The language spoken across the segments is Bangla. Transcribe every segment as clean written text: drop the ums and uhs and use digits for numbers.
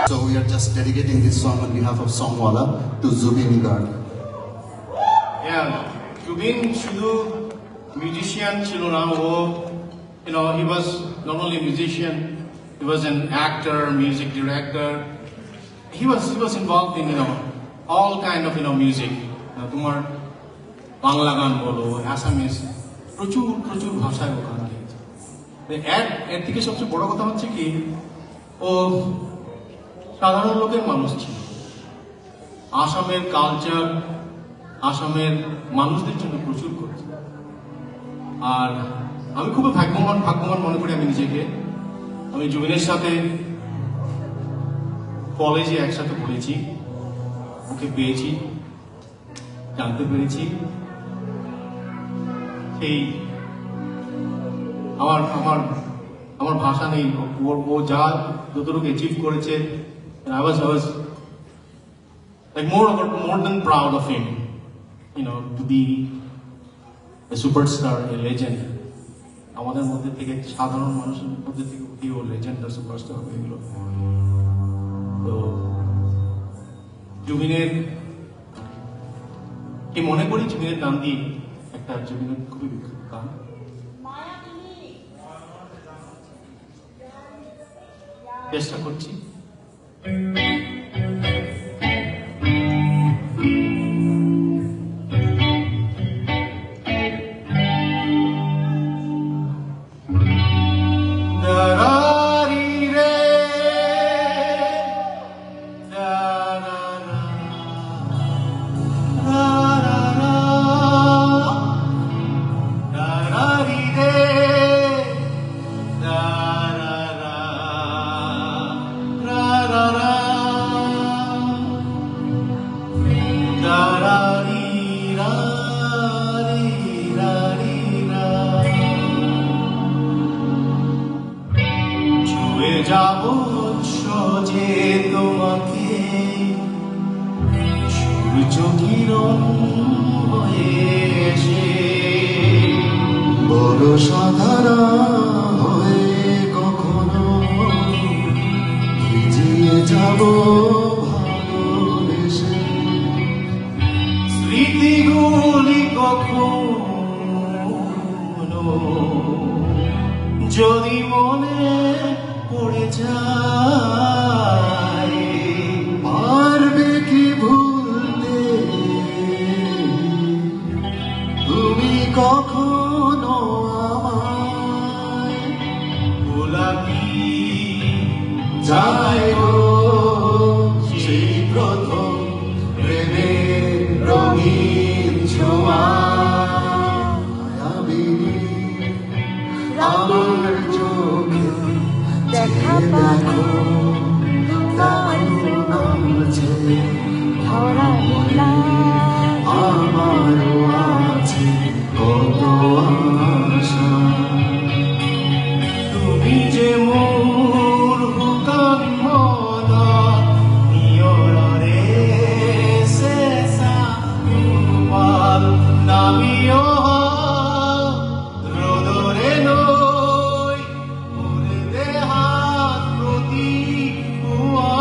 So we are just dedicating this song on behalf of Songwala to Zubin Garg. Yeah, Zubin শুধু musician ছিল না, he was not only a musician, he was an actor, music director. He was involved in all kind of music. তোমার বাংলা গান বলো, আসামিস, প্রচুর ভাষায় ও গান গেয়েছে। এর থেকে সবচেয়ে বড় কথা হচ্ছে কি, ও সাধারণ লোকের মানুষ ছিল। আসামের কালচার, আসামের মানুষদের জন্য প্রচুর করেছে। আর আমি খুবই ভাগ্যবান মনে করি আমি নিজেকে। আমি জুবিনের সাথে কলেজে একসাথে পড়েছি, ওকে পেয়েছি, জানতে পেরেছি। সেই আমার ভাষা নেই, ও যা যতটুকু অ্যাচিভ করেছে, I was like more than proud of him, to be a superstar, a legend. আমাদের মধ্যে থেকে, সাধারণ মানুষের মধ্যে থেকে ও লেজেন্ড আর সুপারস্টার হয়ে গেল। তো জুবিনের কি মনে করি, জুবিনের গান দিয়ে একটা জুবিনের খুবই বিখ্যাত গান, চেষ্টা করছি। যাব সজে তোমাকে সূর্য কিরণ হয়ে এসে, বড় সাধারণ হয়ে কখনো ভিজিয়ে যাব ভালোবেসে, স্মৃতিগুলি কখনো যদি মনে পড়ে যায়, পারবে কি ভুলতে তুমি কখনো আমায়, গোলাপি যায় গো সেই প্রথম প্রেমের রঙিন ছোঁয়া, আমার চোখে দেখা পাখো তোমার নামছে ভরা নীলা, আমারও আছে কত আশা, তুমি যে মোর হুকাম মনা নিয়রে সেসা তোমার নামিও রোদরে নই মোরে দেহাত প্রতি হুয়া,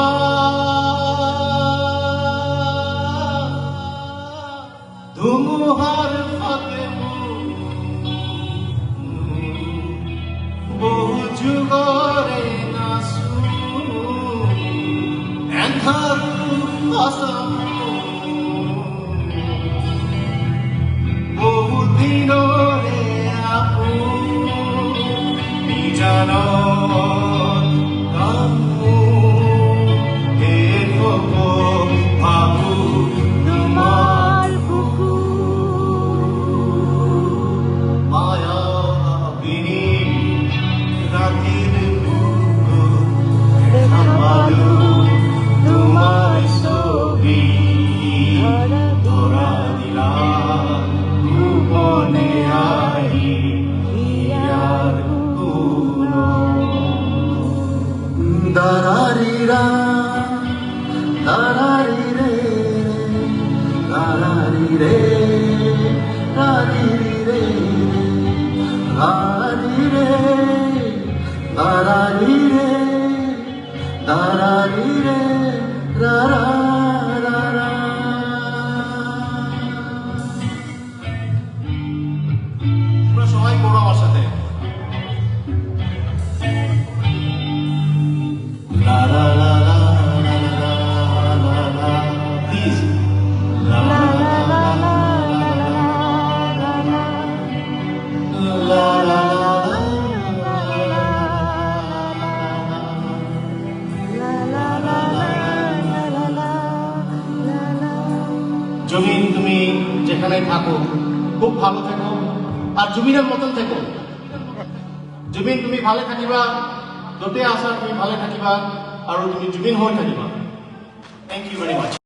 ধুমুহার ফাঁকে বহু যুগরে নাসু এন্ধারু আসামু বহু দিনরে আপু নিজানো কামু এরকো ভাবু তোমার বুকু মায়া বিনি রাতের বুকু দেখালো তোমার ছবি ধরা ধরা দিলা গোপনে আই হিয়ার কোনো la la জমিন তুমি যেখানে থাকো খুব ভালো থেকো আর জমিনের মতন থেকো জমিন তুমি ভালো থাকিবা যতে আসা তুমি ভালো থাকিবা আর তুমি জমিন হয়ে থাকিবা থ্যাংক ইউ ভেরি মাচ